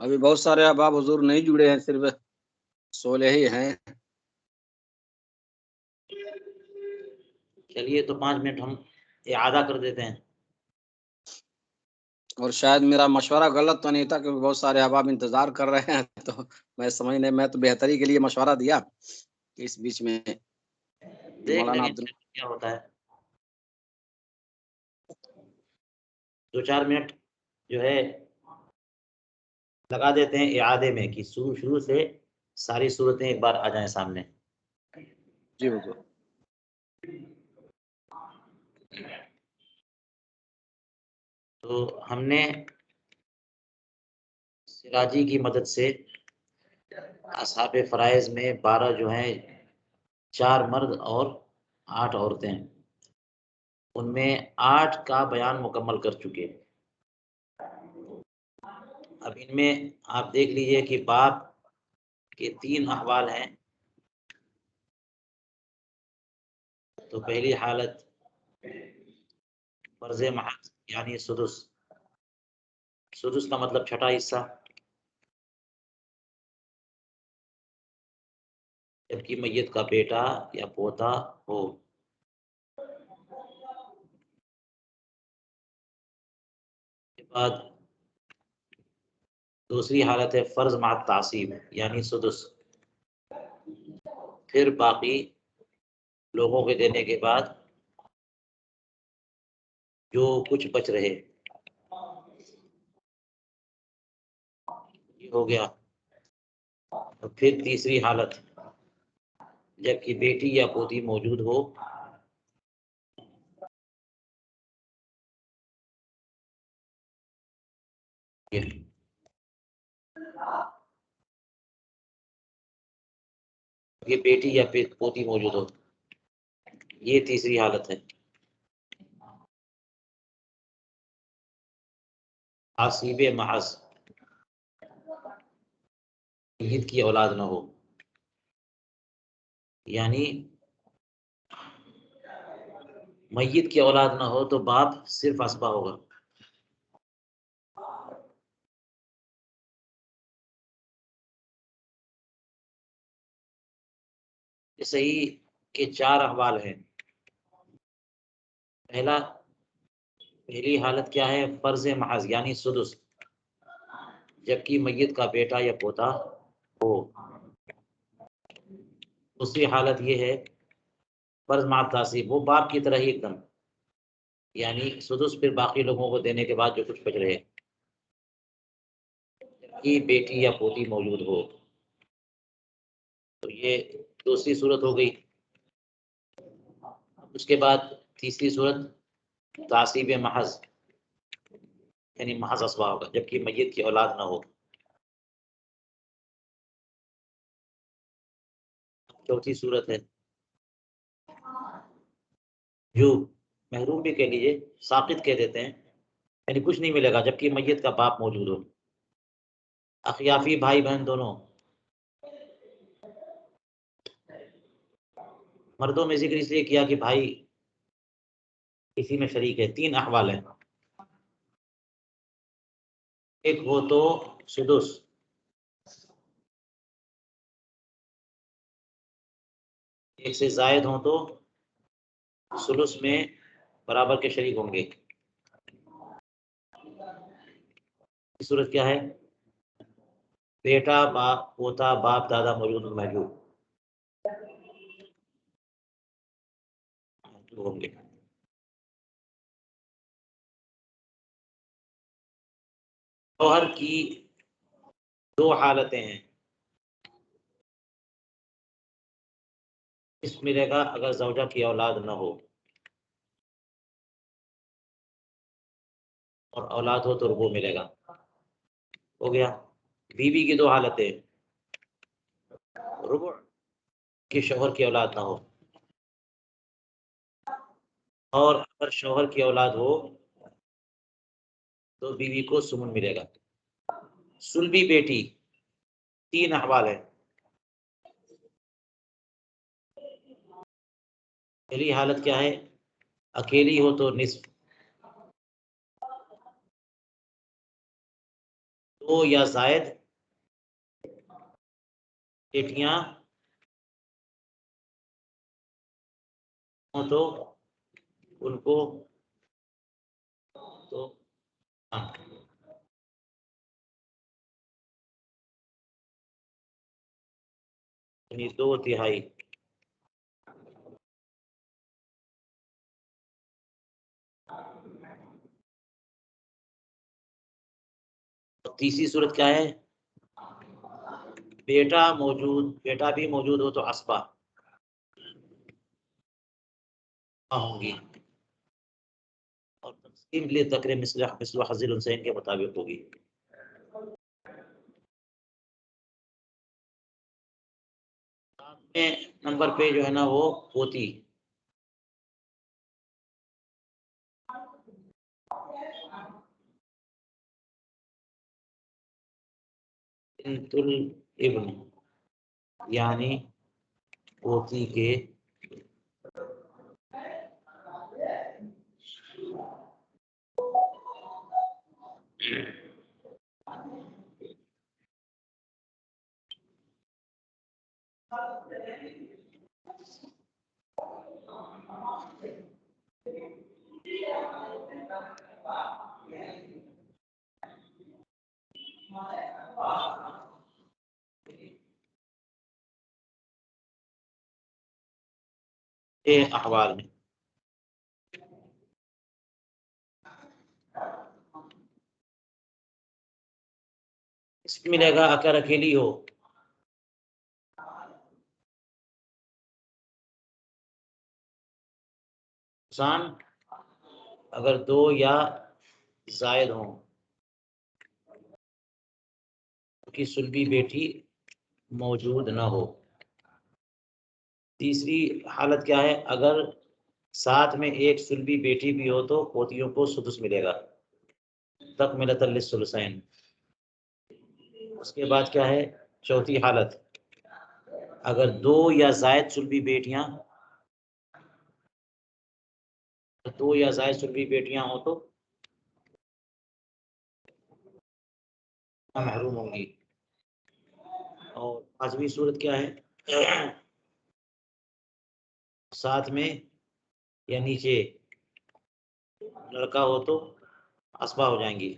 अभी बहुत सारे अहबाब हुजूर नहीं जुड़े हैं, सिर्फ 16 ही हैं। चलिए तो 5 मिनट हम इआदा कर देते हैं। और शायद मेरा मशवरा गलत तो नहीं था, क्योंकि बहुत सारे अहबाब इंतजार कर रहे हैं। तो मैं तो बेहतरी के लिए मशवरा दिया इस बीच में देख मौलाना लेंगे अब्दुल क्या होता है। 2-4 मिनट जो है लगा देते हैं इआदे में कि शुरू से सारी सूरतें एक बार आ जाएं सामने। जी हुजूर। तो हमने सिराजी की मदद से असहाबे फराइज में 12 जो हैं, 4 मर्द और 8 औरतें, उनमें 8 का बयान मुकम्मल कर चुके। अब इनमें आप देख लीजिए कि बाप के 3 अहवाल हैं। तो पहली हालत फर्ज महज यानी सुदुस। सुदुस का मतलब छठा हिस्सा, जबकि मैयत का बेटा या पोता हो। के बाद दूसरी हालत है फर्ज मा तासीब यानी सुदुस। फिर बाकी लोगों के देने के बाद जो कुछ बच रहे, ये हो गया। और फिर तीसरी हालत, जबकि बेटी या पोती मौजूद हो, ये बेटी या पोती मौजूद हो, ये तीसरी हालत है। आसीब महज ईद की औलाद न हो, यानी मैयत की औलाद ना हो तो बाप सिर्फ असबा होगा। सही के 4 अहवाल हैं। पहली हालत क्या है? फर्ज महज यानी सुदुस, जबकि मैयत का बेटा या पोता हो। दूसरी हालत ये है फर्ज मा तासीब, वो बाप की तरह ही एकदम, यानी सुदुस फिर बाकी लोगों को देने के बाद जो कुछ बच रहे, कि बेटी या पोती मौजूद हो। तो ये दूसरी सूरत हो गई। उसके बाद तीसरी सूरत तासीब महज यानी महज असबा होगा, जबकि मैयत की औलाद ना हो। चौथी सूरत है जो महरूम भी कह लीजिए, साकित कह देते हैं, यानी कुछ नहीं मिलेगा जबकि मैयत का बाप मौजूद हो। अखियाफी भाई बहन दोनों। मर्दों में जिक्र इसलिए किया कि भाई इसी में शरीक है। 3 अहवाल हैं। एक हो तो सुदुस, एक से जायद हो तो सुलुस में बराबर के शरीक होंगे। सूरत क्या है? बेटा बाप पोता बाप दादा मौजूद मौजूद होंगे। शौहर की 2 हालतें हैं। इस मिलेगा अगर जौजा की औलाद न हो, और औलाद हो तो रुबू मिलेगा। हो गया। बीवी की 2 हालतें, रुबू कि शौहर की औलाद ना हो, और अगर शौहर की औलाद हो तो बीवी को सुमन मिलेगा। सुलभी बेटी 3 अहवाल है। पहली हालत क्या है? अकेली हो तो निस्फ, 2 या जायद बेटियां हो तो उनको तो यानी 2/3। तीसरी सूरत क्या है? बेटा भी मौजूद हो तो अस्बा होंगी और तक़सीम लिए तकरीर मिस्ल हज़िल हुसैन के मुताबिक होगी। नंबर पे जो है ना वो पोती बिंतुल इब्न यानी पोती के अहवाल में इसमें मिलेगा अगर अकेली हो नुकसान अगर 2 या जायद हो कि सुलभी बेटी मौजूद न हो। तीसरी हालत क्या है? अगर साथ में एक सुलभी बेटी भी हो तो पोतियों को सुदुस मिलेगा तकमिलतल लिस्सुलसैन। उसके बाद क्या है? चौथी हालत अगर 2 या जायद सुलभी बेटियां हो तो महरूम होंगी। और पांचवी सूरत क्या है? साथ में या नीचे लड़का हो तो अस्बा हो जाएंगी।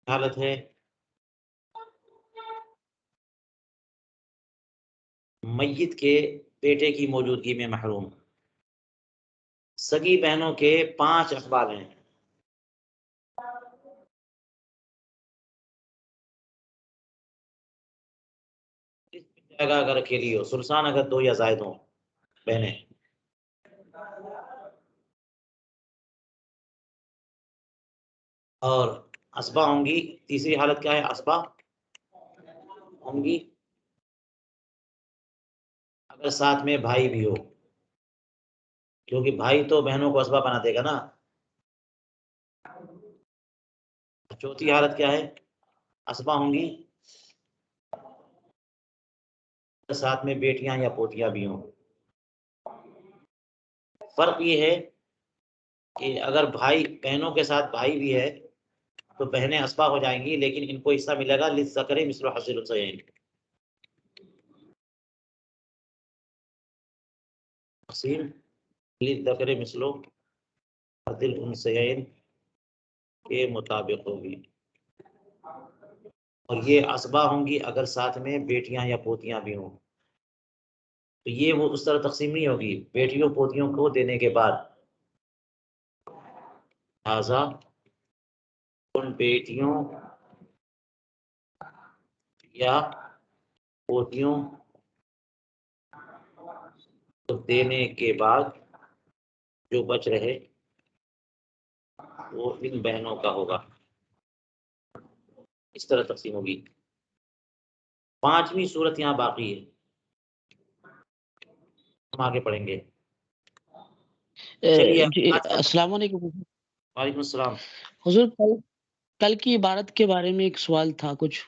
हालत है मय्यत के बेटे की मौजूदगी में महरूम। सगी बहनों के 5 अखबार हैं। अगर अकेली हो, सुल्तान अगर 2 या जायद हो बहनें, और अस्बा होंगी। तीसरी हालत क्या है? अस्बा होंगी अगर साथ में भाई भी हो, क्योंकि भाई तो बहनों को अस्बा बना देगा ना। चौथी हालत क्या है? अस्बा होंगी साथ में बेटियां या पोतियां भी हों। फर्क ये है कि अगर भाई बहनों के साथ भाई भी है तो बहनें अस्बा हो जाएंगी, लेकिन इनको हिस्सा मिलेगा लिज़्ज़करि मिस्लु हज़्ज़िल उन्सयैन। तक़सीम लिज़्ज़करि मिस्लु हज़्ज़िल उन्सयैन के मुताबिक होगी। और ये अस्बा होंगी अगर साथ में बेटियां या पोतियां भी हों। तो ये वो उस तरह तक़सीम नहीं होगी बेटियों पोतियों को देने के बाद। लिहाजा उन बेटियों या पोतियों को देने के बाद जो बच रहे वो इन बहनों का होगा। इस तरह तक़सीम होगी। 5वीं सूरत यहाँ बाकी है, हम आगे पढ़ेंगे। चलिए जी, आज का अस्सलाम वालेकुम। वालेकुम अस्सलाम। हुज़ूर कल कल की इबारत के बारे में एक सवाल था कुछ।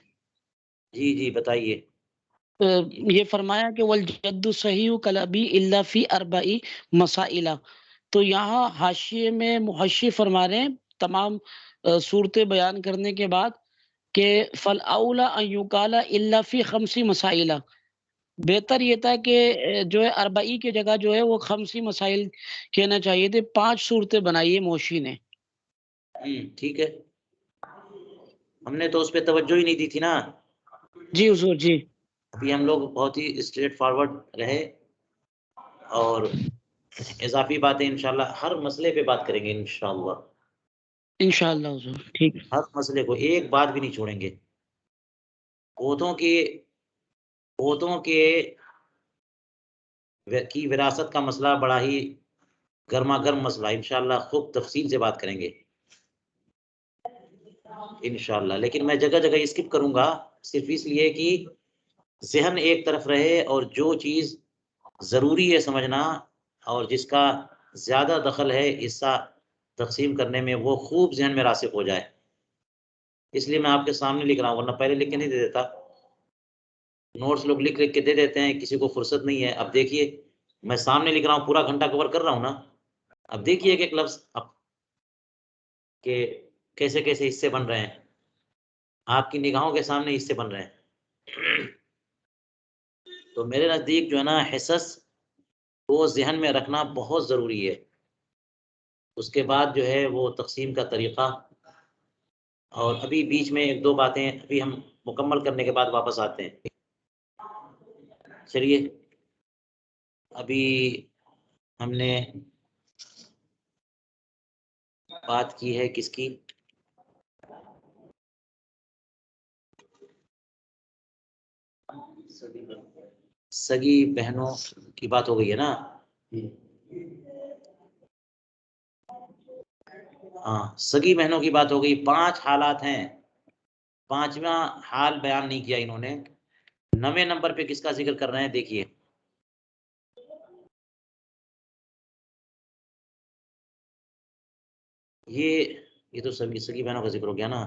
जी, जी बताइए। ये फरमाया कि वल जद्दु सहीहु कल अबी इल्ला फ़ी अर्बई मसाइला। तो यहाँ हाशिए में मुहश्शिर फरमा रहे हैं तमाम सूरतें बयान करने के बाद कि फल औला अन युकाला इल्ला फी खमसी मसाइला। बेहतर ये था कि जो है अरबई की जगह जो है वो खमसी मसाइल कहना चाहिए थे। 5 सूरतें बनाई है मोशी ने। ठीक है, हमने तो उस पे तवज्जो ही नहीं दी थी ना। जी हुजूर, जी। अभी हम लोग बहुत ही स्ट्रेट फॉरवर्ड रहे और इजाफी बातें इंशाल्लाह हर मसले पे बात करेंगे इंशाल्लाह। इंशाअल्लाह हुजूर, ठीक। हर मसले को एक बात भी नहीं छोड़ेंगे। पौधों के पौधों के की विरासत का मसला बड़ा ही गर्मा-गर्म मसला, इंशाल्लाह खूब तफसील से बात करेंगे इंशाल्लाह। लेकिन मैं जगह-जगह स्किप करूँगा सिर्फ़ इसलिए कि ज़हन एक तरफ रहे और जो चीज़ ज़रूरी है समझना और जिसका ज़्यादा दखल है हिस्सा तक़सीम करने में, वो खूब ज़हन में रासिख़ हो जाए। इसलिए मैं आपके सामने लिख रहा हूँ, वरना पहले लिख के नहीं दे देता। नोट्स लोग लिख-लिख के दे देते हैं, किसी को फ़ुर्सत नहीं है। अब देखिए, मैं सामने लिख रहा हूँ, पूरा घंटा कवर कर रहा हूँ ना। अब देखिए एक-एक लफ्ज़ अब के कैसे-कैसे हिस्से बन रहे हैं। आपकी निगाहों के सामने हिस्से बन रहे हैं। तो मेरे नज़दीक जो है ना हिस्स को ज़हन में रखना बहुत ज़रूरी है। उसके बाद जो है वो तक़सीम का तरीक़ा और अभी बीच में 1-2 बातें अभी हम मुकम्मल करने के बाद वापस आते हैं। चलिए, अभी हमने बात की है किसकी? सगी बहनों की बात हो गई है ना? हाँ, सगी बहनों की बात हो गई। 5 हालात हैं। 5वां हाल बयान नहीं किया इन्होंने। 9वें नंबर पे किसका ज़िक्र कर रहे हैं देखिए। ये तो सगी सगी बहनों का ज़िक्र हो गया ना।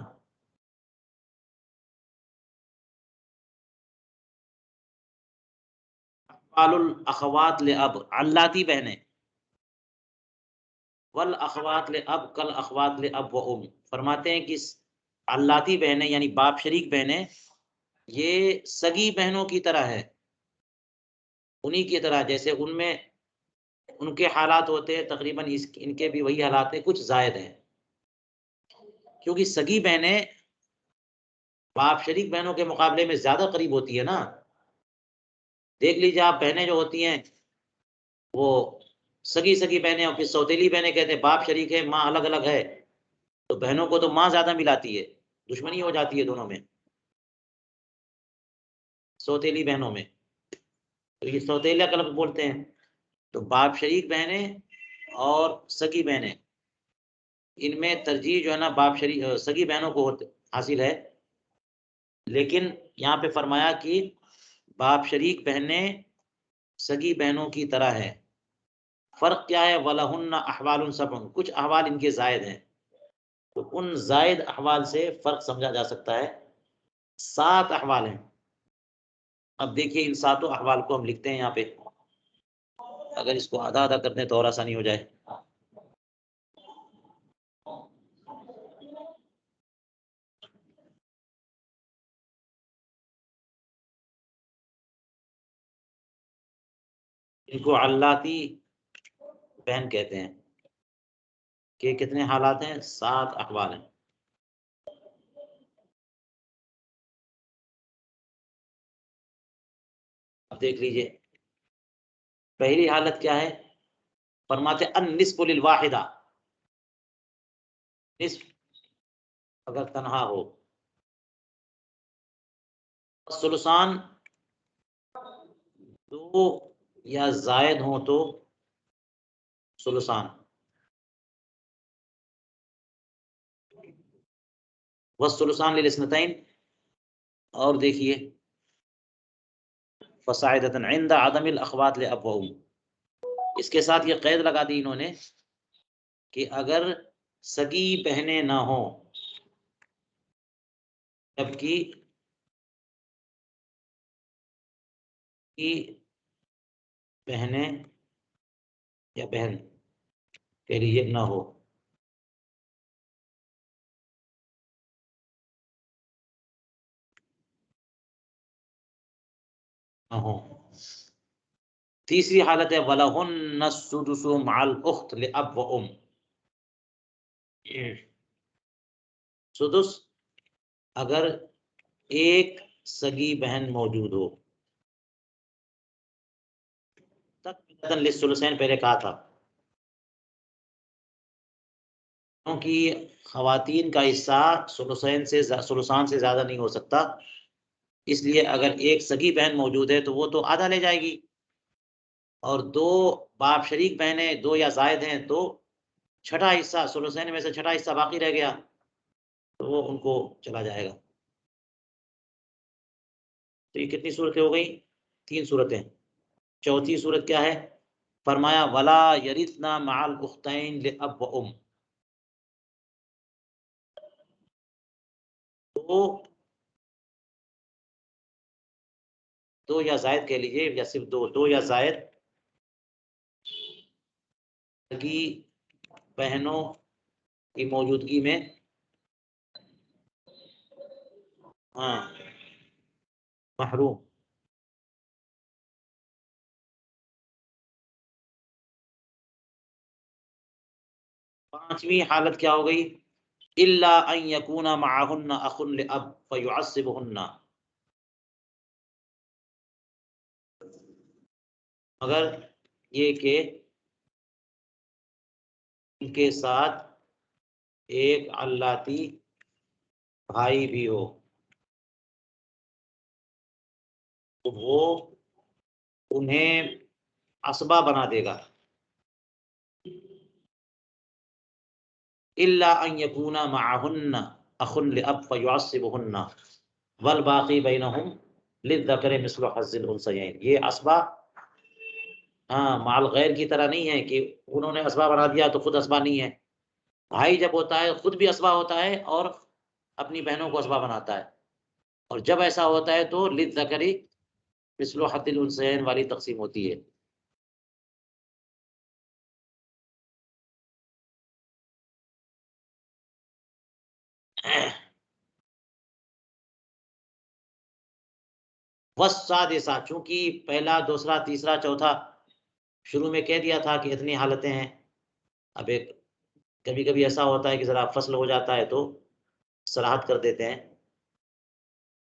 अफ़आलुल अख़वात ले अब, अल्लाती बहनें। वल अख़वात ले अब कल अख़वात ले अब व उम। फरमाते हैं कि अल्लाती बहनें यानी बाप शरीक बहनें, ये सगी बहनों की तरह है। उन्हीं की तरह जैसे उनमें उनके हालात होते हैं तक़रीबन इनके भी वही हालात हैं, कुछ ज़ायद हैं। क्योंकि सगी बहनें बाप शरीक बहनों के मुकाबले में ज़्यादा करीब होती है ना। देख लीजिए आप बहनें जो होती हैं, वो सगी-सगी बहनें और फिर सौतेली बहनें कहते हैं बाप शरीक है, माँ अलग-अलग है। तो बहनों को तो माँ ज़्यादा मिलाती है, दुश्मनी हो जाती है दोनों में। सौतेली बहनों में, तो ये सौतेला कलप बोलते हैं। तो बाप शरीक बहनें और सगी बहनें, इनमें तरजीह जो है ना सगी बहनों को हासिल है। लेकिन यहाँ पे फरमाया कि बाप शरीक बहनें सगी बहनों की तरह है। फ़र्क क्या है? वलहुन्ना अहवालुन सबउन, कुछ अहवाल इनके ज़ायद हैं। तो उन ज़ायद अहवाल से फ़र्क समझा जा सकता है। 7 अहवाल हैं। अब देखिए इन 7 अहवाल को हम लिखते हैं यहाँ पे। अगर इसको आधा-आधा कर दें तो और आसानी हो जाए। इनको अल्लाती बहन कहते हैं कि कितने हालात हैं? 7 अहवाल हैं। अब देख लीजिए, पहली हालत क्या है? फरमाते अन-निस्फ़ु लिल-वाहिदा, निस्फ़ अगर तन्हा हो। सुलसान 2 या ज़ायद हों तो सुलसान। वस्सुलसान लिल-इस्नतैन, और देखिए फ़साइदतन इंदा अदमिल अख़वात ले अब व उम। इसके साथ ये क़ैद लगा दी इन्होंने कि अगर सगी बहनें ना हों, जबकि की बहनें या बहन के लिए न हो। तीसरी हालत है वलहुन्न सुदुसु मअल उख्त लिअब व उम। सुदुस अगर एक सगी बहन मौजूद हो, तक लिस्सुलसैन पहले कहा था, क्योंकि खवातीन का हिस्सा सुलुसान से ज्यादा नहीं हो सकता, इसलिए अगर एक सगी बहन मौजूद है तो वो तो आधा ले जाएगी, और दो बाप शरीक बहनें दो या जायद हैं तो छठा हिस्सा सुलुसैन में से छठा हिस्सा बाकी रह गया तो वो उनको चला जाएगा। तो ये कितनी सूरतें हो गई? 3 सूरतें। चौथी सूरत क्या है? फरमाया वला यरिथना मअल उख्तैन लिअब व उम। तो दो या जायद कह लीजिए, या सिर्फ दो या जायद की बहनों की मौजूदगी में, हाँ, महरूम। पांचवी हालत क्या हो गई? इल्ला अन यकूना मअहुन्ना अखुन लिअब फयुअस्सिबुहुन्ना। मगर ये कि उनके साथ एक अल्लाती भाई भी हो तो वो उन्हें असबा बना देगा। इल्ला अन यकूना मअहुन्ना अखुन लिअब फयुअस्सिबुहुन्ना वल बाकी बैनहुम लिज़्ज़करि मिस्लु हज़्ज़िल उन्सयैन। ये असबा हाँ माल गैर की तरह नहीं है कि उन्होंने असबा बना दिया तो खुद असबा नहीं है। भाई जब होता है खुद भी असबा होता है और अपनी बहनों को असबा बनाता है, और जब ऐसा होता है तो लिज़्ज़करि मिस्लु हज़्ज़िल उन्सयैन वाली तकसीम होती है। वस्सादिसा, चूंकि पहला दूसरा तीसरा चौथा शुरू में कह दिया था कि इतनी हालतें हैं। अब एक कभी कभी ऐसा होता है कि जरा फसल हो जाता है तो सराहत कर देते हैं,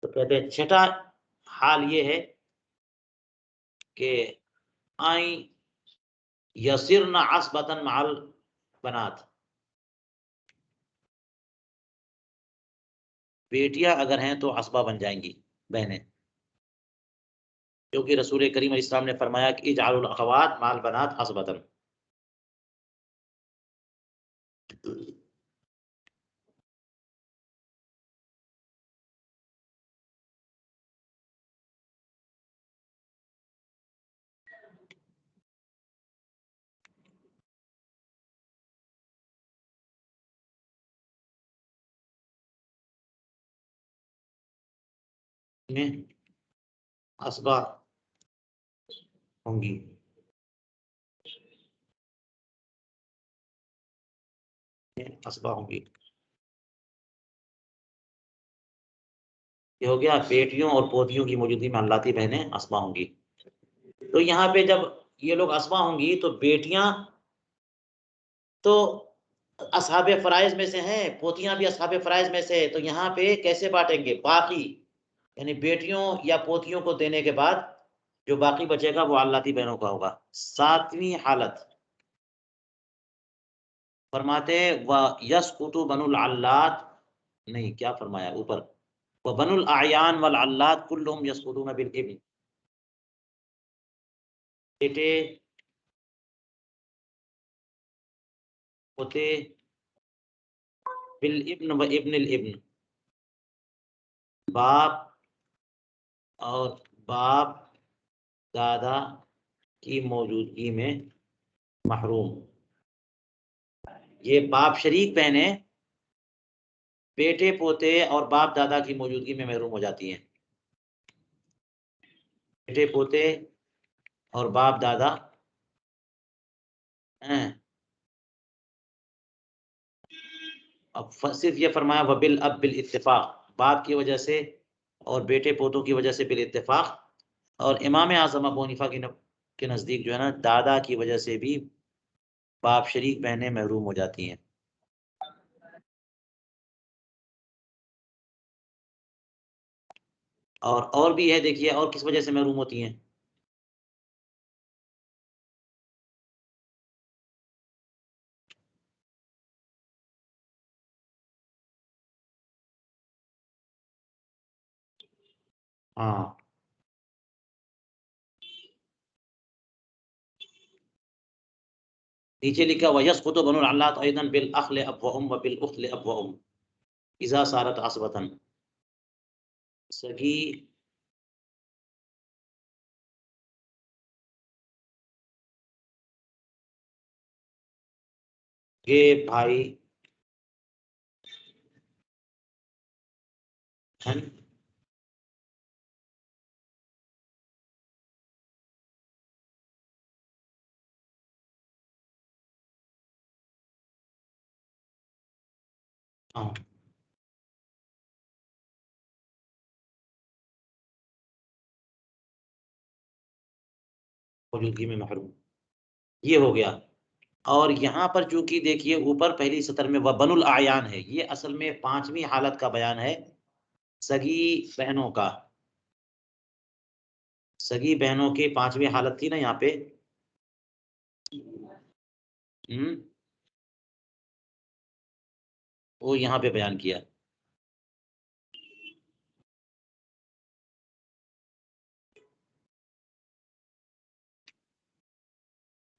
तो कहते हैं छठा हाल ये है कि आई यसिरन असबतन मअल बनात। बेटियां अगर हैं तो असबा बन जाएंगी बहनें, क्योंकि रसूल करीम इस्लाम ने फरमाया कि इजअलुल अखवात माल बनात असबतन। में असबा होंगी। असबा होंगी। ये हो गया बेटियों और पोतियों की मौजूदगी में अल्लाती बहनें असबा होंगी। तो यहाँ पे जब ये लोग असबा होंगी तो बेटियां तो असहाबे फराइज में से हैं, पोतियां भी असहाबे फराइज में से है, तो यहाँ पे कैसे बांटेंगे? बाकी यानी बेटियों या पोतियों को देने के बाद जो बाकी बचेगा वो अल्लाती बहनों का होगा। सातवीं हालत फरमाते व यसकुतु बनुल अल्लात, नहीं क्या फरमाया ऊपर, व बनुल आयान वल अल्लात कुल्लुहुम यसकुतून बिल इब्न। बेटे पोते बिल इब्न व इब्निल इब्न, बाप और बाप दादा की मौजूदगी में महरूम। ये बाप शरीक बहनें बेटे पोते और बाप दादा की मौजूदगी में महरूम हो जाती हैं। बेटे पोते और बाप दादा हैं अब सिर्फ ये फरमाया वबिल अब बिल इत्तिफाक, बाप की वजह से और बेटे पोतों की वजह से बिल इत्तिफाक। और इमाम आज़म अबू हनीफा के नज़दीक जो है ना, दादा की वजह से भी बाप शरीक बहनें महरूम हो जाती हैं। और भी है, देखिए और किस वजह से महरूम होती हैं। हाँ, नीचे लिखा हुआ यसकुतु बनुल अल्लात अयदन बिल अखल अब व उम व बिल उख्ल अब व उम इज़ा सारत असबतन। सगी के भाई बहन हाँ, मौजूदगी में महरूम, ये हो गया। और यहाँ पर चूंकि देखिए ऊपर पहली सतर में वह बनुल आयान है, ये असल में 5वीं हालत का बयान है, सगी बहनों का। सगी बहनों की 5वीं हालत थी ना यहाँ पे। वो यहाँ पे बयान किया।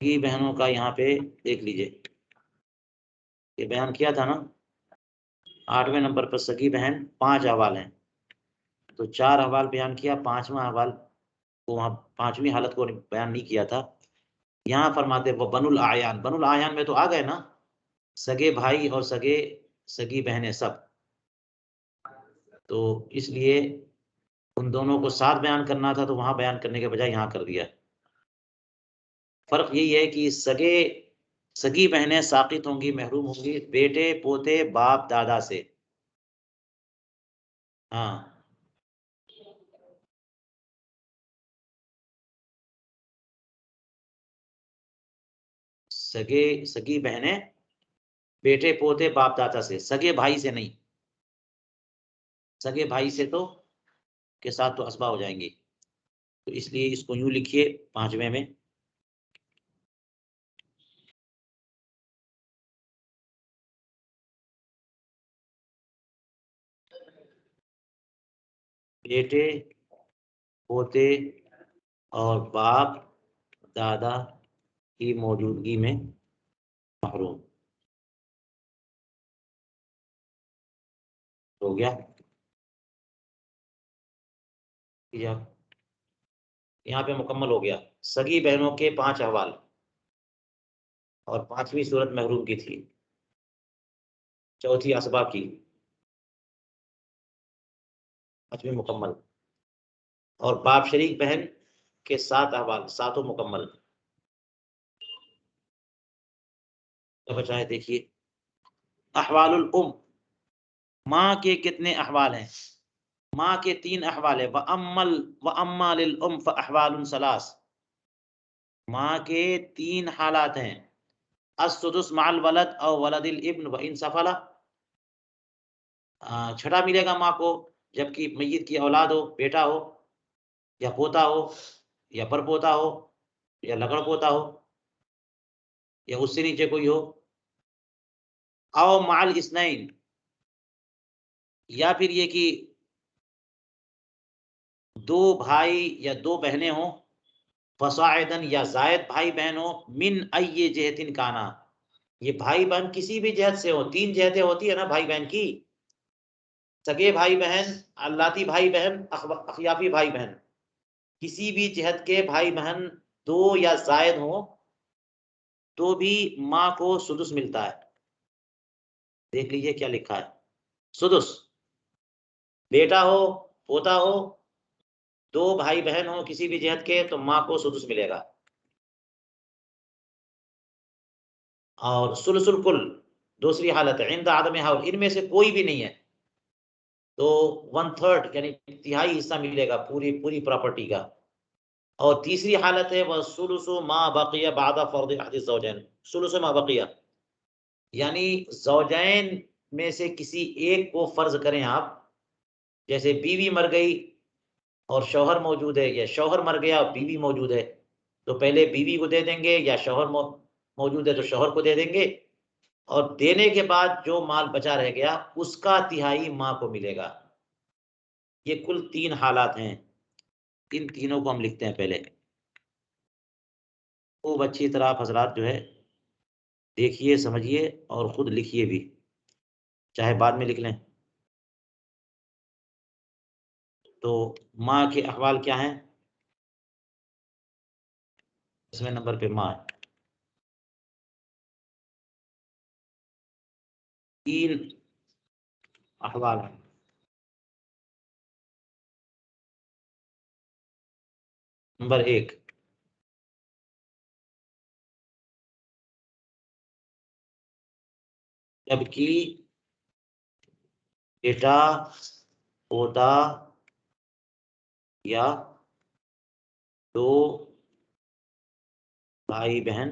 सगी बहनों का यहाँ पे देख लीजिए, ये बयान किया था ना। 8वें नंबर पर सगी बहन 5 अहवाल हैं, तो 4 अहवाल बयान किया, 5वां अहवाल को वहाँ 5वीं हालत को बयान नहीं किया था। यहाँ फरमाते वो बनुल आयान, बनुल आयान में तो आ गए ना, सगे भाई और सगी बहनें सब। तो इसलिए उन दोनों को साथ बयान करना था, तो वहां बयान करने के बजाय यहाँ कर दिया। फर्क यही है कि सगी बहनें साकित होंगी, महरूम होंगी बेटे पोते बाप दादा से। हाँ, सगी बहनें बेटे पोते बाप दादा से, सगे भाई से नहीं। सगे भाई से तो के साथ तो असबा हो जाएंगी, तो इसलिए इसको यूं लिखिए 5वें में, बेटे पोते और बाप दादा की मौजूदगी में महरूम। हो गया यहाँ पे मुकम्मल हो गया। सगी बहनों के 5 अहवाल और 5वीं सूरत महरूम की थी, चौथी असबा की, 5वीं मुकम्मल। और बाप शरीक बहन के 7 अहवाल, 7 मुकम्मल। तो बचाए देखिए अहवालुल उम, माँ के कितने अहवाल हैं। माँ के 3 अहवाल है, व अम्मा लिल उम फ अहवालुन सलास। माँ के 3 हालात हैं, अस्सुदुस माल वलद और वलदिल इब्न व इन सफला। छठा मिलेगा माँ को जबकि मय्यत की औलाद हो, बेटा हो या पोता हो या परपोता हो या लगड़ पोता हो या उससे नीचे कोई हो। आओ माल इस्नैन, या फिर ये कि 2 भाई या 2 बहनें हो, फसाइदन या जायद भाई बहन हो, मिन अय्ये जहतिन काना, ये भाई बहन किसी भी जहत से हो। 3 जहतें होती है ना भाई बहन की, सगे भाई बहन, अल्लाती भाई बहन, अखयाफी भाई बहन। किसी भी जहत के भाई बहन 2 या जायद हो तो भी माँ को सुदुस मिलता है। देख लीजिए क्या लिखा है, सुदुस। बेटा हो पोता हो, 2 भाई बहन हो किसी भी जहत के, तो माँ को सुदुस मिलेगा। और सुलसुल कुल, दूसरी हालत है इंद आदम हाउल, इनमें से कोई भी नहीं है तो 1/3 यानी तिहाई हिस्सा मिलेगा पूरी पूरी प्रॉपर्टी का। और तीसरी हालत है वह सुलुसु मा बकिया बादा फर्द अहद ज़ौजैन, सुलुसु मा बकिया यानी ज़ौजैन में से किसी एक को फर्ज करें आप, जैसे बीवी मर गई और शौहर मौजूद है, या शौहर मर गया और बीवी मौजूद है, तो पहले बीवी को दे देंगे, या शौहर मौजूद है तो शौहर को दे देंगे, और देने के बाद जो माल बचा रह गया उसका तिहाई माँ को मिलेगा। ये कुल 3 हालात हैं, इन तीनों को हम लिखते हैं पहले। खूब अच्छी तरह आप हजरात जो है देखिए, समझिए और खुद लिखिए भी, चाहे बाद में लिख लें। तो माँ के अहवाल क्या हैं? इसमें नंबर पे माँ है। 3 अहवाल हैं। नंबर 1, जबकि बेटा, पोता या 2 भाई बहन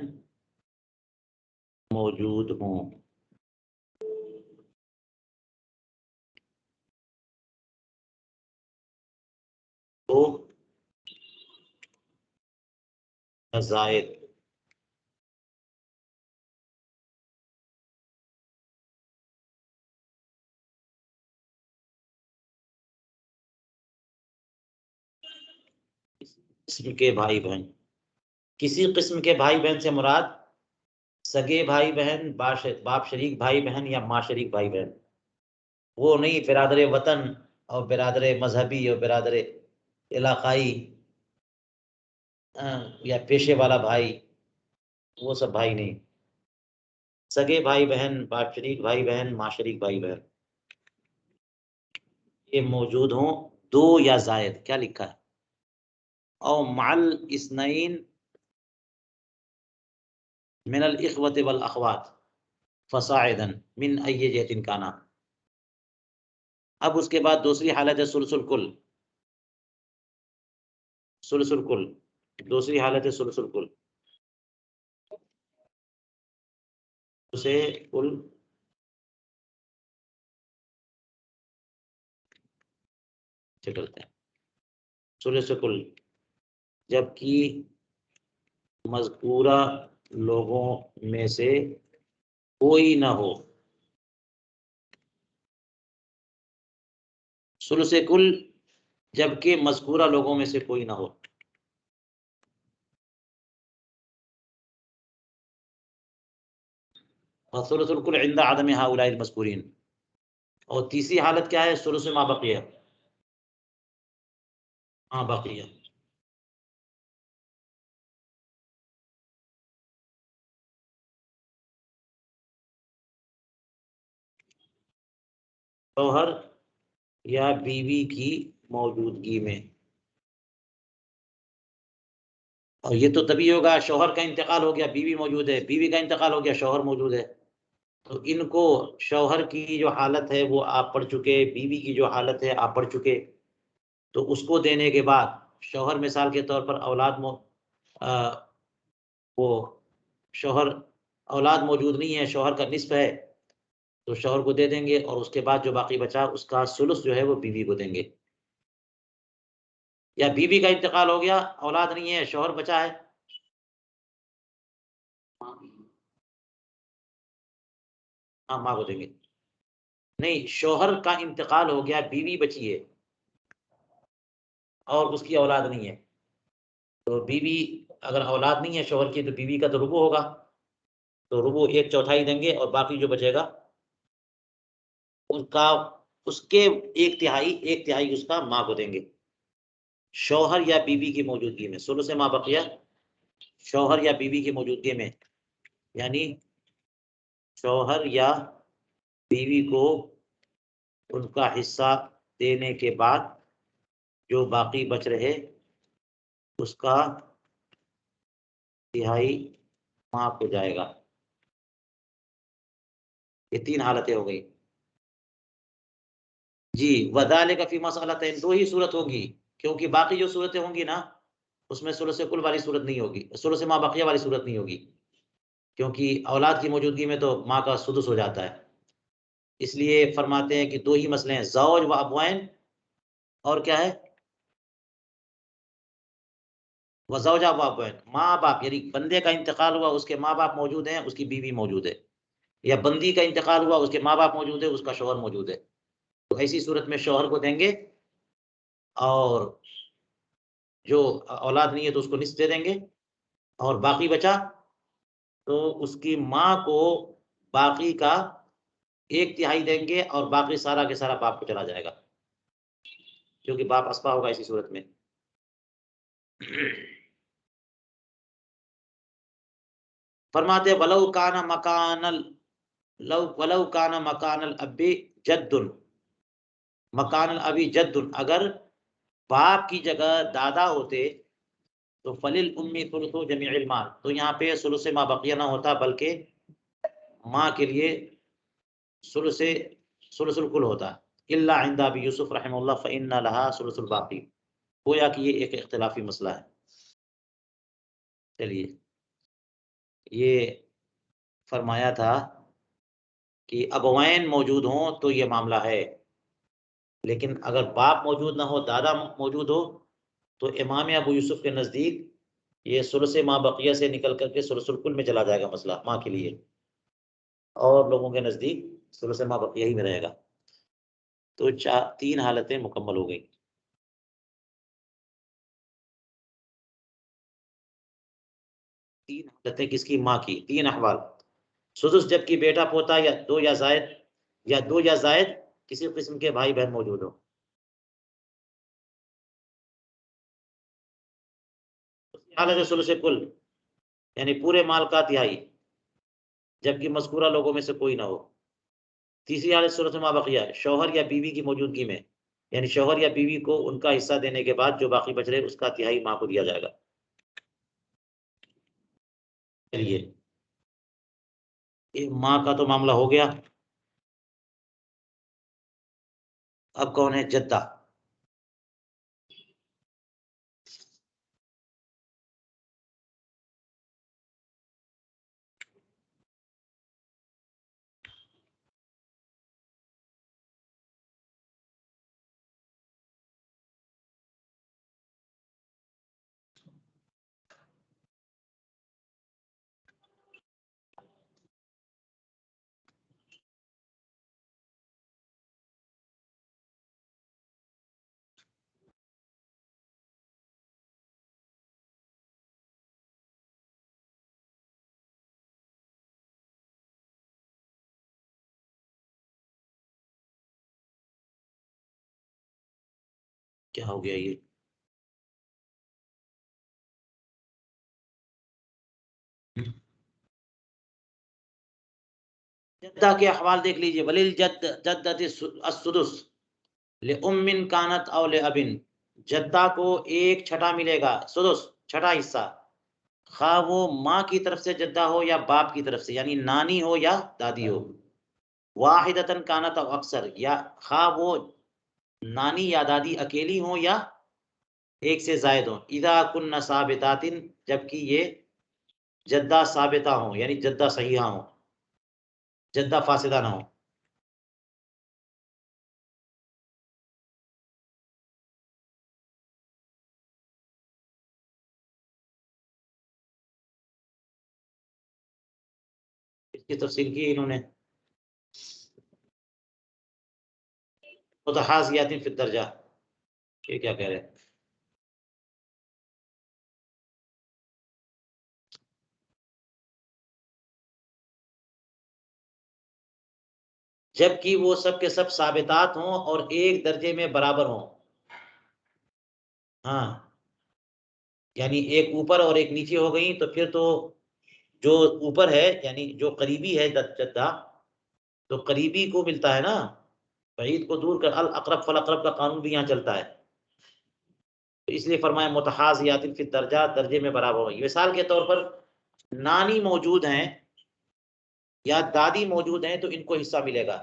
मौजूद हों, तो जायद किस्म के भाई बहन, किसी किस्म के भाई बहन से मुराद सगे भाई बहन, बाप शरीक भाई बहन या माँ शरीक भाई बहन, वो नहीं बिरादर वतन और बिरादर मजहबी और बिरादर इलाकाई या पेशे वाला भाई, वो सब भाई नहीं। सगे भाई बहन, बाप शरीक भाई बहन, माँ शरीक भाई बहन, ये मौजूद हों 2 या जायद, क्या लिखा है, और माल इस्नैन मिनल इख्वत वल अखवात फसाइदन मिन अय्य जहतिन काना। अब उसके बाद दूसरी हालत है सुलसुल कुल, सुलसुल कुल, दूसरी हालत है सुलसुल कुल, उसे कुल करते हैं सुलसुल कुल, जबकि मज़कूरा लोगों में से कोई ना हो, सुलुस कुल जबकि मज़कूरा लोगों में से कोई ना हो। और सुलुसुल कुल इंदा आदम हाउलाइल मज़कूरीन, और तीसरी हालत क्या है, सुलुस मा बकिया, हाँ बकिया, शौहर या बीवी की मौजूदगी में। और ये तो तभी होगा, शौहर का इंतकाल हो गया, बीवी मौजूद है, बीवी का इंतकाल हो गया, शौहर मौजूद है, तो इनको शौहर की जो हालत है वो आप पढ़ चुके, बीवी की जो हालत है आप पढ़ चुके, तो उसको देने के बाद शौहर मिसाल के तौर पर वो शौहर औलाद मौजूद नहीं है, शौहर का निस्फ है, तो शौहर को दे देंगे, और उसके बाद जो बाकी बचा उसका सुलुस जो है वो बीवी को देंगे। या बीवी का इंतकाल हो गया, औलाद नहीं है, शौहर बचा है, हाँ माँ को देंगे। नहीं, शौहर का इंतकाल हो गया, बीवी बची है और उसकी औलाद नहीं है, तो बीवी अगर औलाद नहीं है शौहर की तो बीवी का तो रुबू होगा, तो रुबू 1/4 देंगे, और बाकी जो बचेगा उसका उसके 1/3 उसका माँ को देंगे, शौहर या बीवी की मौजूदगी में। सुलुस माँ बकिया शौहर या बीवी की मौजूदगी में, यानी शौहर या बीवी को उनका हिस्सा देने के बाद जो बाकी बच रहे उसका तिहाई माँ को जाएगा। ये 3 हालतें हो गई जी। वदालिका फी मसअलतैन, 2 ही सूरत होगी, क्योंकि बाकी जो सूरतें होंगी ना उसमें सुलुस कुल वाली सूरत नहीं होगी, सुलुस मा बकिया वाली सूरत नहीं होगी, क्योंकि औलाद की मौजूदगी में तो माँ का सुदुस हो जाता है। इसलिए फरमाते हैं कि 2 ही मसले हैं, ज़ौज व अबवैन, और क्या है, व ज़ौजा व अबवैन, माँ बाप, यानी बंदे का इंतकाल हुआ, उसके माँ बाप मौजूद हैं, उसकी बीवी मौजूद है, या बंदी का इंतकाल हुआ, उसके माँ बाप मौजूद है, उसका शौहर मौजूद है। तो ऐसी सूरत में शौहर को देंगे, और जो औलाद नहीं है तो उसको निस्फ दे देंगे, और बाकी बचा तो उसकी माँ को बाकी का 1/3 देंगे, और बाकी सारा के सारा बाप को चला जाएगा, क्योंकि बाप अस्पा होगा इसी सूरत में। फरमाते वलौ काना मकानल वलौ काना मकानल अब्बी जद्दुन, मकानल अबी जद्दुन, अगर बाप की जगह दादा होते तो फलिल उम्मी सुलुसु जमीउल माल, तो यहाँ पे सुलुस मा बकिया ना होता, बल्कि माँ के लिए सुलुसुल कुल होता। इल्ला इंदा अबी यूसुफ रहमहुल्लाह फइन्ना लहा सुलुसुल बाकी। गोया कि ये एक इख्तिलाफी मसला है। चलिए, ये फरमाया था कि अबवैन मौजूद हों तो ये मामला है, लेकिन अगर बाप मौजूद ना हो, दादा मौजूद हो, तो इमाम अबू यूसुफ के नज़दीक ये सुलुस मा बकिया से निकल करके सुलुसुल कुल में चला जाएगा मसला माँ के लिए, और लोगों के नज़दीक सुलुस मा बकिया ही में रहेगा। तो 3 हालतें मुकम्मल हो गई। तीन हालतें किसकी, माँ की, 3 अहवाल। सुदुस जबकि बेटा पोता या 2 या जायद, या 2 या जायद किसी किस्म के भाई बहन मौजूद हो। हालत सुलुस कुल, यानी पूरे माल का तिहाई, जबकि मज़कूरा लोगों में से कोई ना हो। तीसरी हालत सूरत मा बकिया, शौहर या बीवी की मौजूदगी में, यानी शौहर या बीवी को उनका हिस्सा देने के बाद जो बाकी बच रहे उसका तिहाई माँ को दिया जाएगा। चलिए, माँ का तो मामला हो गया। अब कौन है जद्दा? क्या हो गया ये? जद्दा के अहवाल देख लीजिए। वलिल जद्द जद्दति अस्सुदुस ले उम्मिन कानत औ ले अबिन, जद्दा को 1/6 मिलेगा, सुदुस 6ठा हिस्सा, खा वो माँ की तरफ से जद्दा हो या बाप की तरफ से, यानी नानी हो या दादी हो। वाहिदतन कानत औ अक्सर, या खा वो नानी या दादी अकेली हो या एक से जायद हो। इदा कुन्ना साबितातिन, जबकि ये जद्दा साबिता हो, यानी जद्दा सहीहा हो, जद्दा फासिदा ना हो। इसकी तफसील की इन्होंने मुतहाज़ियातिन फिद दर्जा, ये क्या कह रहे हैं? जबकि वो सब के सब साबितात हों और एक दर्जे में बराबर हों। हाँ, यानी एक ऊपर और एक नीचे हो गई, तो फिर तो जो ऊपर है, यानी जो करीबी है जद्दा, तो करीबी को मिलता है ना, बईद को दूर कर, अल अकरब फल अकरब का कानून भी यहाँ चलता है। तो इसलिए फरमाया मुतहाज़ियातिन फिद दर्जा, दर्जे में बराबर हो। मिसाल के तौर पर नानी मौजूद हैं या दादी मौजूद हैं तो इनको हिस्सा मिलेगा,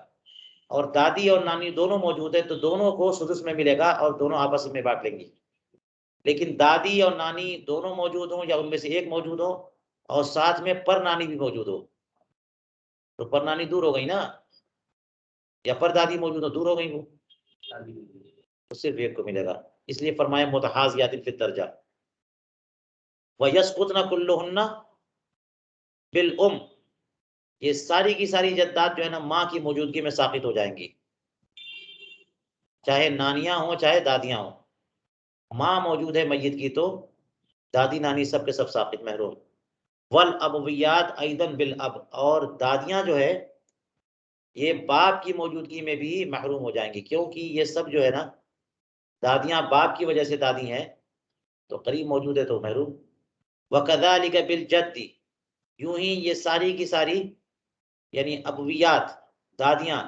और दादी और नानी दोनों मौजूद है तो दोनों को सुदुस में मिलेगा और दोनों आपस में बांट लेंगी। लेकिन दादी और नानी दोनों मौजूद हो या उनमें से एक मौजूद हो और साथ में पर नानी भी मौजूद हो, तो पर नानी दूर हो गई ना, या पर दादी मौजूद हो दूर हो गई वो, तो सिर्फ एक को मिलेगा। इसलिए फरमाया मुतहाज़ियातिन फिद दर्जा व यसकुतना कुल्लुहुन्ना बिल उम, ये सारी की सारी जद्दात जो है ना माँ की मौजूदगी में साबित हो जाएंगी, चाहे नानियां हो चाहे दादियां हो। माँ मौजूद है मैयत की तो दादी नानी सब के सब साबित महरूम। वल अबवियात ऐदन बिल अब, और दादियां जो है ये बाप की मौजूदगी में भी महरूम हो जाएंगी, क्योंकि ये सब जो है ना दादियां बाप की वजह से दादी हैं तो करीब मौजूद है तो महरूम। वकदालिक बिल जद्दी, यूं ही ये सारी की सारी यानी अबवियात दादियां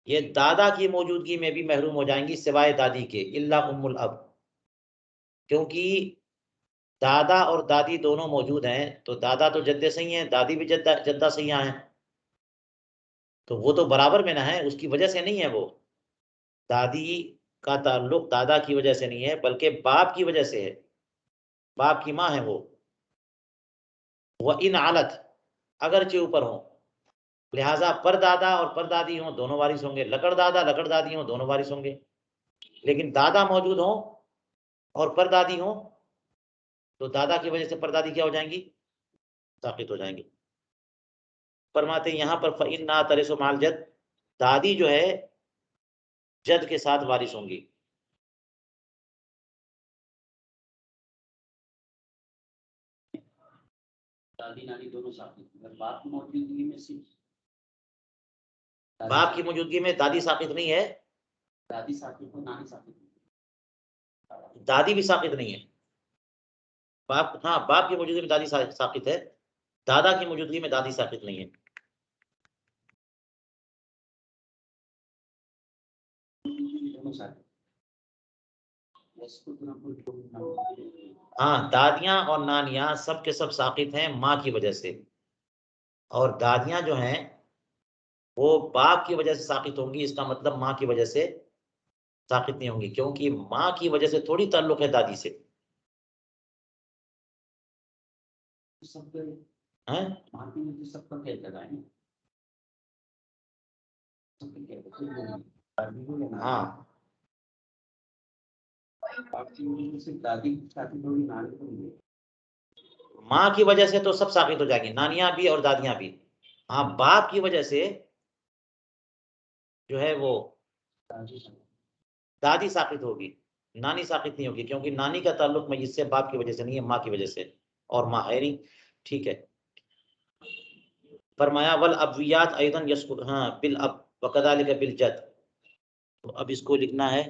ये दादा की मौजूदगी में भी महरूम हो जाएंगी सिवाय दादी के, इल्ला उम्मुल अब, क्योंकि दादा और दादी दोनों मौजूद हैं तो दादा तो जद्दे सही हैं, दादी भी जद्दा सैया हैं, तो वो तो बराबर में ना है, उसकी वजह से नहीं है वो। दादी का ताल्लुक दादा की वजह से नहीं है बल्कि बाप की वजह से है, बाप की माँ है वो। वह इन आलत, अगरचे ऊपर हो, लिहाजा परदादा और परदादी हो दोनों वारिस होंगे, लकड़ दादा लकड़ दादी हो दोनों वारिस होंगे। लेकिन दादा मौजूद हो और परदादी हो तो दादा की वजह से परदादी क्या हो जाएंगी, साकित हो जाएंगी। फरमाते यहाँ पर फ़इन ना तरिसु माल जद, दादी जो है जद के साथ वारिस होंगी। दादी नानी दोनों साकित, अगर बाप की मौजूदगी में सिर्फ बाप की मौजूदगी में दादी साकित नहीं है, दादी साकित हो नानी साकित, दादी भी साकित नहीं है। बाप, हाँ बाप की मौजूदगी में दादी साकित है, दादा की मौजूदगी में दादी साकित नहीं है। हाँ दादियां और नानियां सब के सब साकित हैं माँ की वजह से, और दादियां जो हैं वो बाप की वजह से साकित होंगी, इसका मतलब माँ की वजह से साकित नहीं होंगी, क्योंकि माँ की वजह से थोड़ी ताल्लुक है दादी से हैं। हाँ माँ की वजह से तो सब साकित हो जाएंगी, नानियां भी और दादियां भी। हाँ बाप की वजह से जो है वो दादी साकित होगी, नानी साकित नहीं होगी, क्योंकि नानी का ताल्लुक मैं इससे बाप की वजह से नहीं है, माँ की वजह से, और माँ है नहीं। ठीक है, फरमाया वल अबवियात ऐदन यसकुत, हाँ बिल अब वकदालिक बिल जद। तो अब इसको लिखना है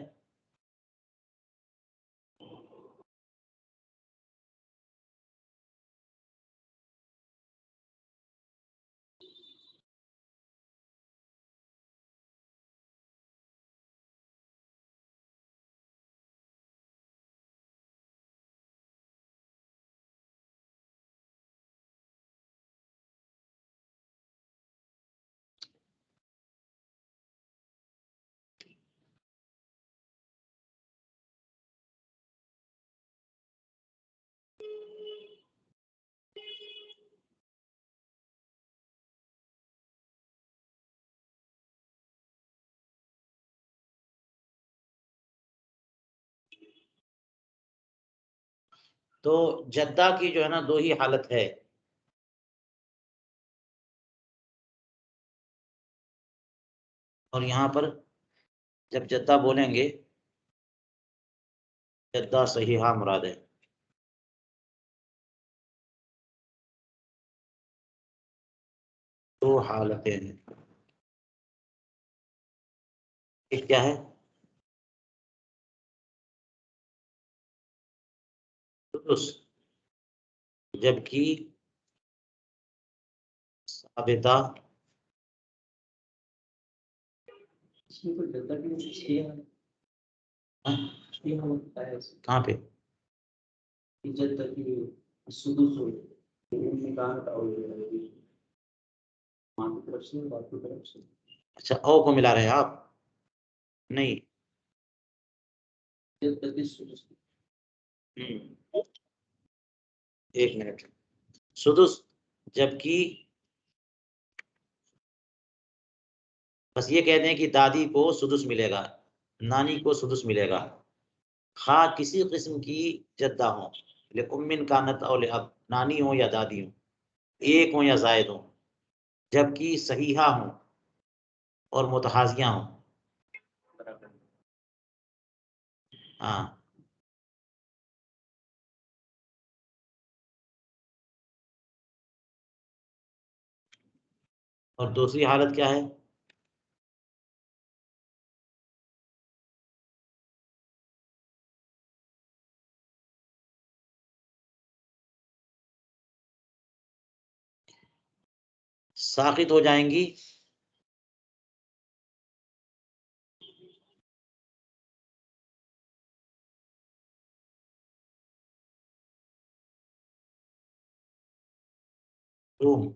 तो जद्दा की जो है ना दो ही हालत है, और यहाँ पर जब जद्दा बोलेंगे जद्दा सही हाँ मुराद है। दो हालतें हैं, एक क्या है जबकि साबिता कहाँ पे अच्छा, ओ को मिला रहे हैं आप? नहीं। एक मिनट। सुदुस, जबकि बस ये कहते हैं कि दादी को सुदुस मिलेगा, नानी को सुदुस मिलेगा, खा किसी किस्म की जद्दा हो, ले उम्मिन कानत और ले अब, नानी हो या दादी हो, एक हो या जायद हो, जबकि सहीहा हो और मुतहाजिया हो। हाँ, और दूसरी हालत क्या है? साकित हो जाएंगी रूम,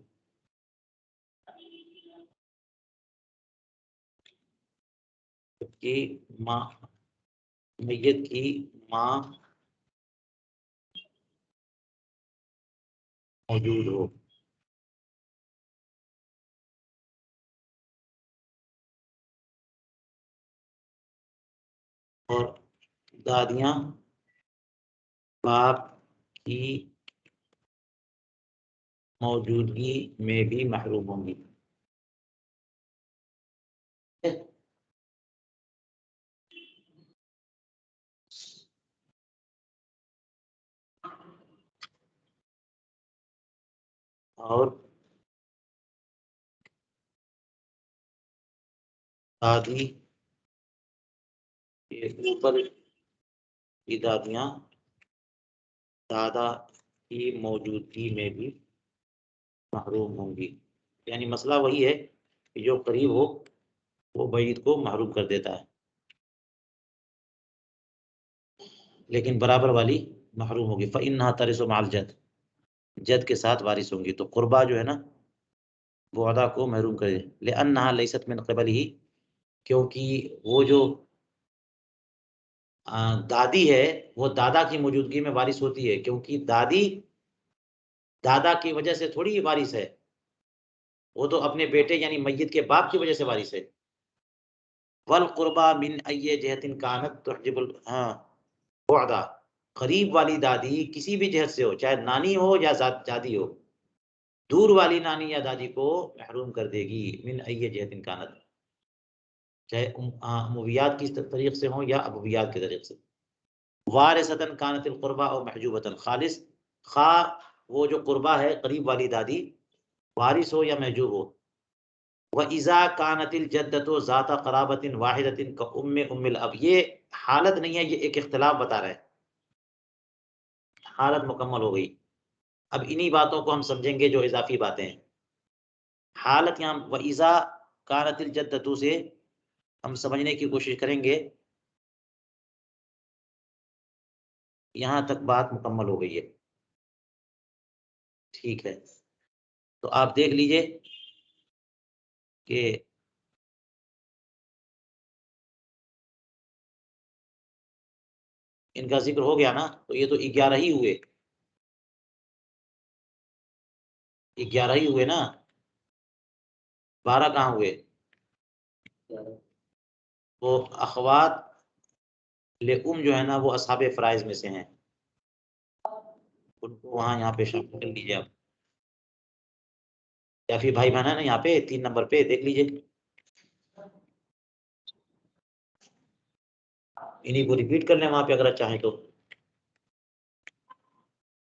की माँ, मैयत की माँ मौजूद हो। और दादियाँ बाप की मौजूदगी में भी महरूम होंगी। और दादी के ऊपर की दादियाँ दादा की मौजूदगी में भी महरूम होंगी। यानी मसला वही है कि जो करीब हो वो बईद को महरूम कर देता है, लेकिन बराबर वाली महरूम होगी। फ़इन्नहा तरिसु मअल जद, जद के साथ वारिस होंगी। तो कुर्बा जो है ना, वो अदा को महरूम करे, लिअन्नहा लैसत मिन क़िबलिही, क्योंकि वो जो दादी है वो दादा की मौजूदगी में वारिस होती है, क्योंकि दादी दादा की वजह से थोड़ी वारिस है, वो तो अपने बेटे यानी मैयत के बाप की वजह से वारिस है। वल कुर्बा मिन अय्य जहतिन कानत तुहजिबुल, हाँ, बुअदा, करीब वाली दादी किसी भी जहत से हो, चाहे नानी हो या दादी हो, दूर वाली नानी या दादी को महरूम कर देगी। मिन अय्य जहतिन कानत, चाहे उम्मवियात की तरीक से हो या अबवियात के तरीक से। वारिसतन कानतिल कुर्बा और महजूबतन खालिस, खा वो जो कुर्बा है करीब वाली दादी वारिस हो या महजूब हो। व इज़ा कानतिल जद्दतो ज़ाता क़राबतिन वाहिदतिन का उम्मिल अब, ये हालत नहीं है, ये एक इख्तिलाफ बता रहे हैं। हालत मुकम्मल हो गई। अब इन्हीं बातों को हम समझेंगे जो इजाफी बातें हैं। हालत यहाँ व इज़ा कानतिल जद्दतो से हम समझने की कोशिश करेंगे। यहाँ तक बात मुकम्मल हो गई है, ठीक है। तो आप देख लीजिए कि इनका जिक्र हो गया ना, तो ये तो 11 ही हुए, 11 ही हुए ना, 12 कहाँ हुए? वो अखवात ले जो है ना, वो असहाबे फराइज में से हैं, उनको वहाँ यहाँ पे शामिल कर लीजिए आप। या फिर भाई बहन है ना, यहाँ पे 3 नंबर पे देख लीजिए, इन्हीं को रिपीट कर लें वहाँ पे अगर चाहें तो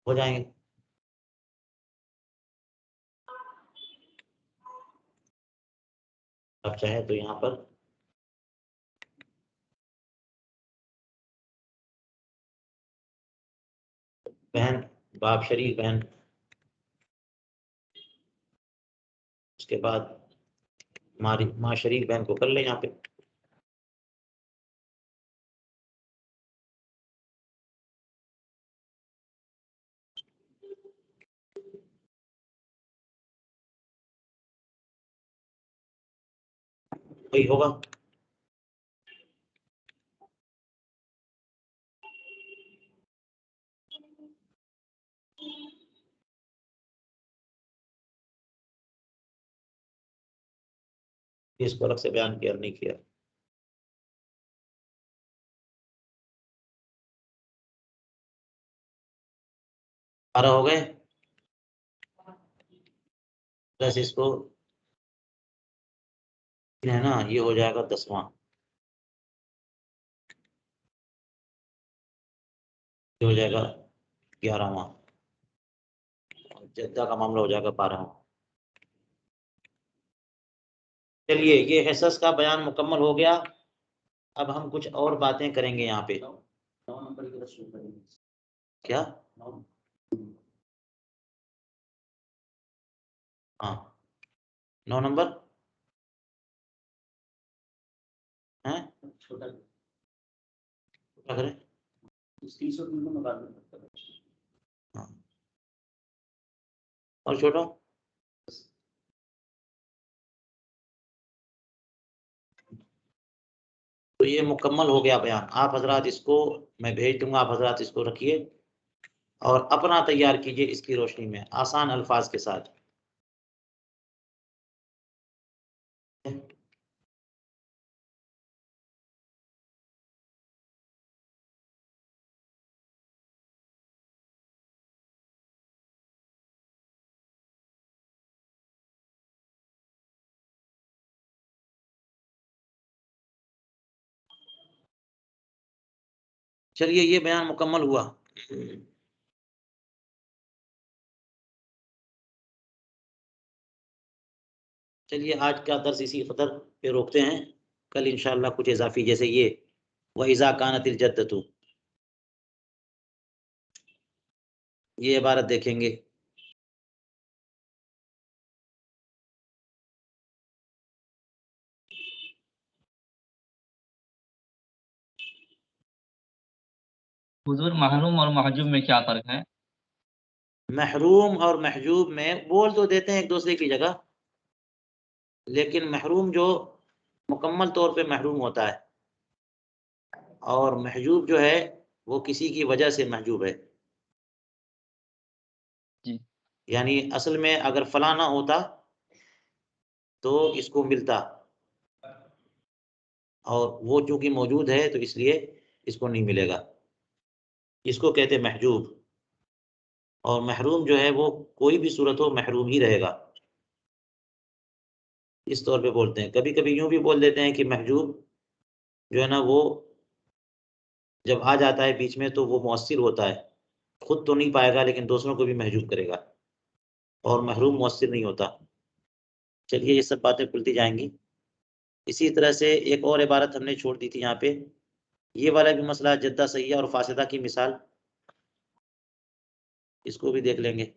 हो जाएंगे। आप चाहें तो यहाँ पर बहन, बाप शरीक बहन, उसके बाद हमारी माँ शरीक बहन को कर लें यहाँ पे। वही होगा। इसको अलग से बयान किया नहीं किया। बारह हो गए, प्लस इसको है ना, ये हो जाएगा 10वां, ये हो जाएगा 11वां, जद्दा का मामला हो जाएगा 12वां। चलिए ये हिस्स का बयान मुकम्मल हो गया। अब हम कुछ और बातें करेंगे यहाँ पे। 9 नंबर की तरफ शुरू करेंगे। क्या? हाँ 9 नंबर है, छोटा करें। हाँ और छोटा, तो ये मुकम्मल हो गया बयान। आप हजरात इसको मैं भेज दूंगा, आप हजरात इसको रखिए और अपना तैयार कीजिए इसकी रोशनी में आसान अल्फाज के साथ। चलिए ये बयान मुकम्मल हुआ। चलिए आज का दर्स इसी कदर पे रोकते हैं, कल इंशाअल्लाह कुछ इजाफी जैसे ये व इज़ा कानतिल जद्दतु, ये इबारत देखेंगे। हुजूर महरूम और महजूब में क्या फर्क है? महरूम और महजूब में बोल तो देते हैं एक दूसरे की जगह, लेकिन महरूम जो मुकम्मल तौर पे महरूम होता है और महजूब जो है वो किसी की वजह से महजूब है। जी। यानी असल में अगर फला ना होता तो इसको मिलता, और वो चूंकि मौजूद है तो इसलिए इसको नहीं मिलेगा, इसको कहते हैं महजूब। और महरूम जो है वो कोई भी सूरत हो महरूम ही रहेगा, इस तौर पे बोलते हैं। कभी कभी यूं भी बोल देते हैं कि महजूब जो है ना वो जब आ जाता है बीच में तो वो मुअस्सिर होता है, खुद तो नहीं पाएगा लेकिन दूसरों को भी महजूब करेगा, और महरूम मुअस्सिर नहीं होता। चलिए ये सब बातें खुलती जाएंगी। इसी तरह से एक और इबारत हमने छोड़ दी थी यहाँ पे, ये वाला भी मसला जद्दा सैया और फासिदा की मिसाल, इसको भी देख लेंगे।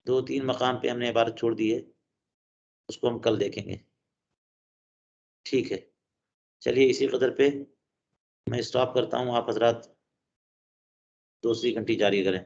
2-3 मकाम पे हमने इबारत छोड़ दी है, उसको हम कल देखेंगे। ठीक है, चलिए इसी कदर पे मैं स्टॉप करता हूँ, आप हजरात दूसरी घंटी जारी करें।